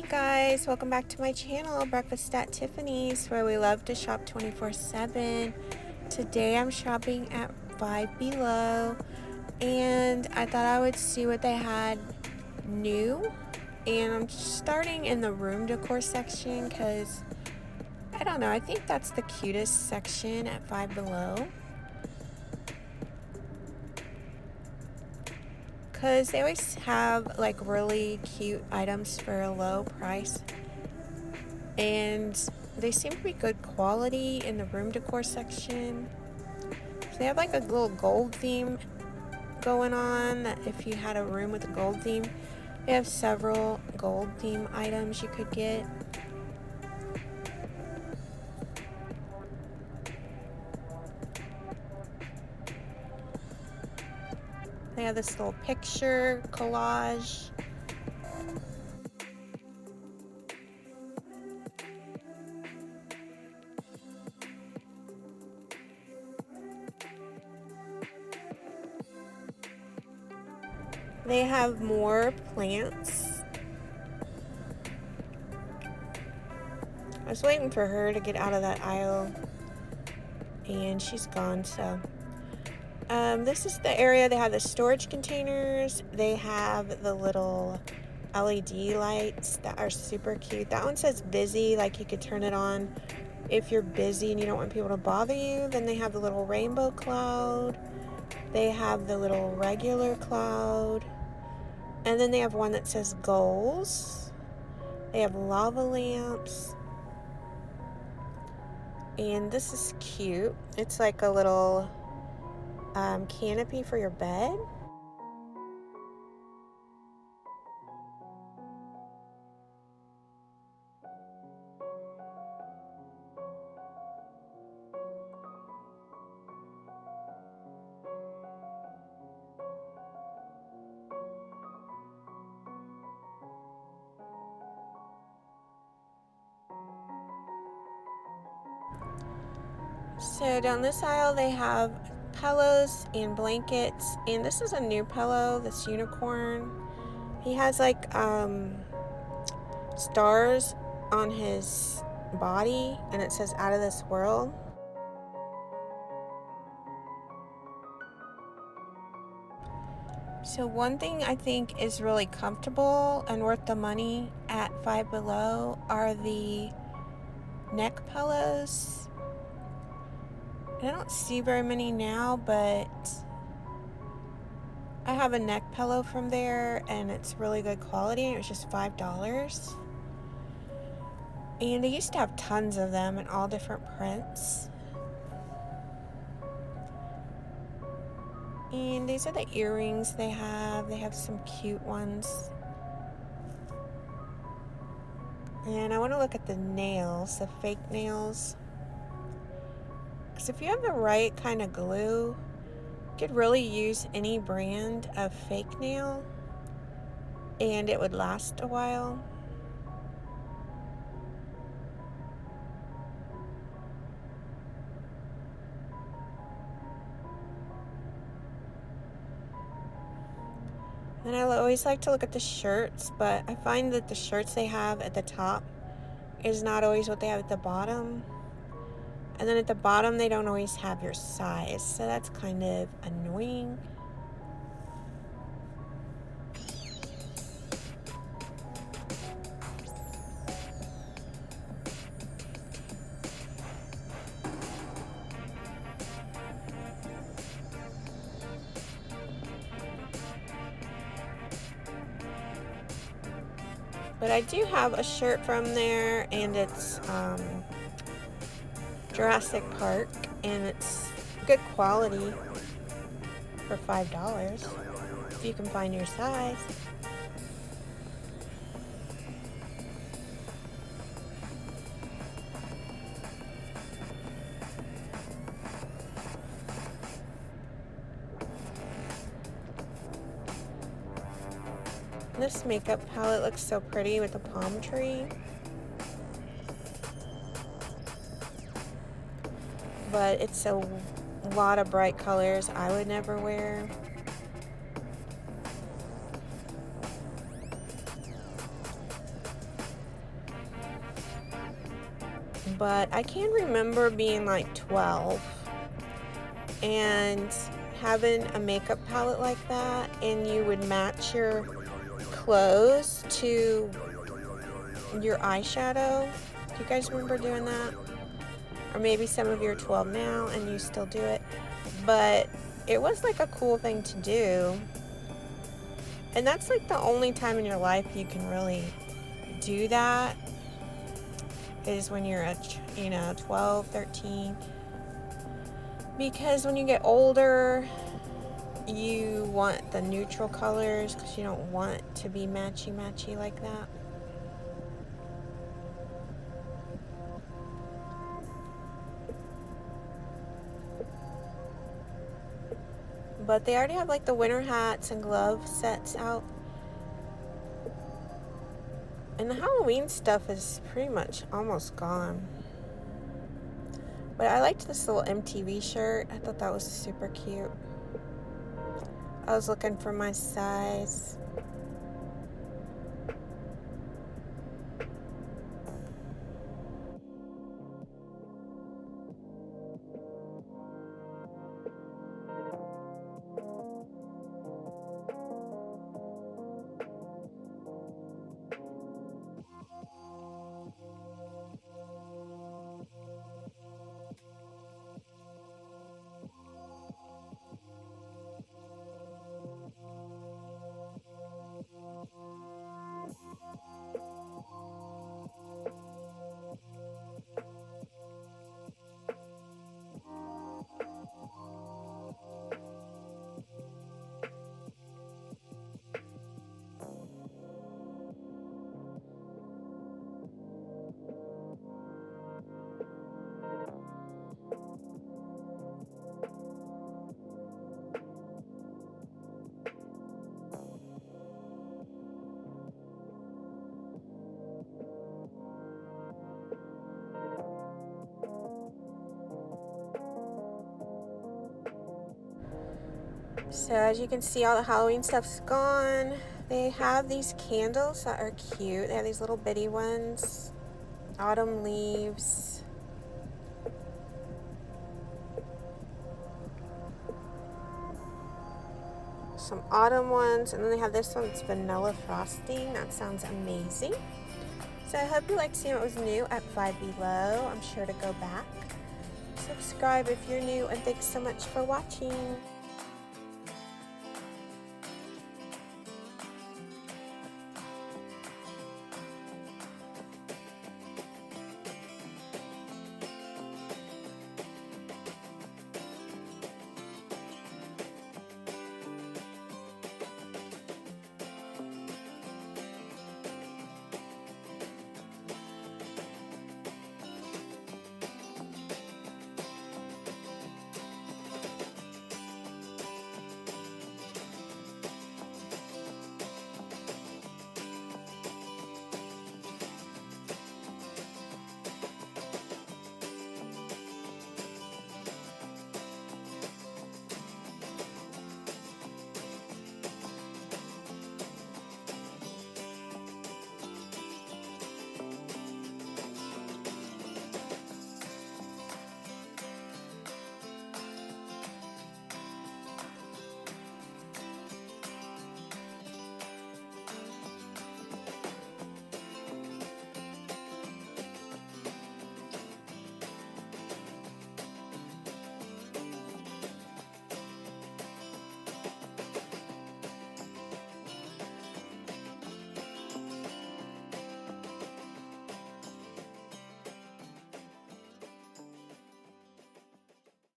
guys, welcome back to my channel, Breakfast at Tiffany's, where we love to shop 24/7. Today I'm shopping at Five Below, and I thought I would see what they had new. And I'm starting in the room decor section because, I don't know, I think that's the cutest section at Five Below. Because they always have like really cute items for a low price. And they seem to be good quality in the room decor section. So they have like a little gold theme going on. If you had a room with a gold theme, they have several gold theme items you could get. They have this little picture collage. They have more plants. I was waiting for her to get out of that aisle, and she's gone, so. This is the area. They have the storage containers. They have the little LED lights that are super cute. That one says busy, like you could turn it on if you're busy and you don't want people to bother you. Then they have the little rainbow cloud. They have the little regular cloud. And then they have one that says goals. They have lava lamps. And this is cute. It's like a little canopy for your bed. So down this aisle they have pillows and blankets, and this is a new pillow, this unicorn. He has like stars on his body, and it says out of this world. So one thing I think is really comfortable and worth the money at Five Below are the neck pillows. And I don't see very many now, but I have a neck pillow from there, and it's really good quality. It was just $5. And they used to have tons of them in all different prints. And these are the earrings they have. They have some cute ones. And I want to look at the nails, the fake nails. Because if you have the right kind of glue, you could really use any brand of fake nail and it would last a while. And I always like to look at the shirts, but I find that the shirts they have at the top is not always what they have at the bottom. And then at the bottom, they don't always have your size, so that's kind of annoying. But I do have a shirt from there, and it's Jurassic Park, and it's good quality for $5 if you can find your size. This makeup palette looks so pretty with the palm tree. But it's a lot of bright colors I would never wear. but I can remember being like 12 and having a makeup palette like that, and you would match your clothes to your eyeshadow. Do you guys remember doing that? Or maybe some of you are 12 now and you still do it, but it was like a cool thing to do. And that's like the only time in your life you can really do that, is when you're at, 12, 13. Because when you get older, you want the neutral colors because you don't want to be matchy-matchy like that. But they already have like the winter hats and glove sets out. And the Halloween stuff is pretty much almost gone. But I liked this little MTV shirt. I thought that was super cute. I was looking for my size. So as you can see, all the Halloween stuff's gone. They have these candles that are cute. They have these little bitty ones. Autumn leaves. Some autumn ones. And then they have this one. It's vanilla frosting. That sounds amazing. So I hope you liked seeing what was new at Five Below. I'm sure to go back. Subscribe if you're new. And thanks so much for watching.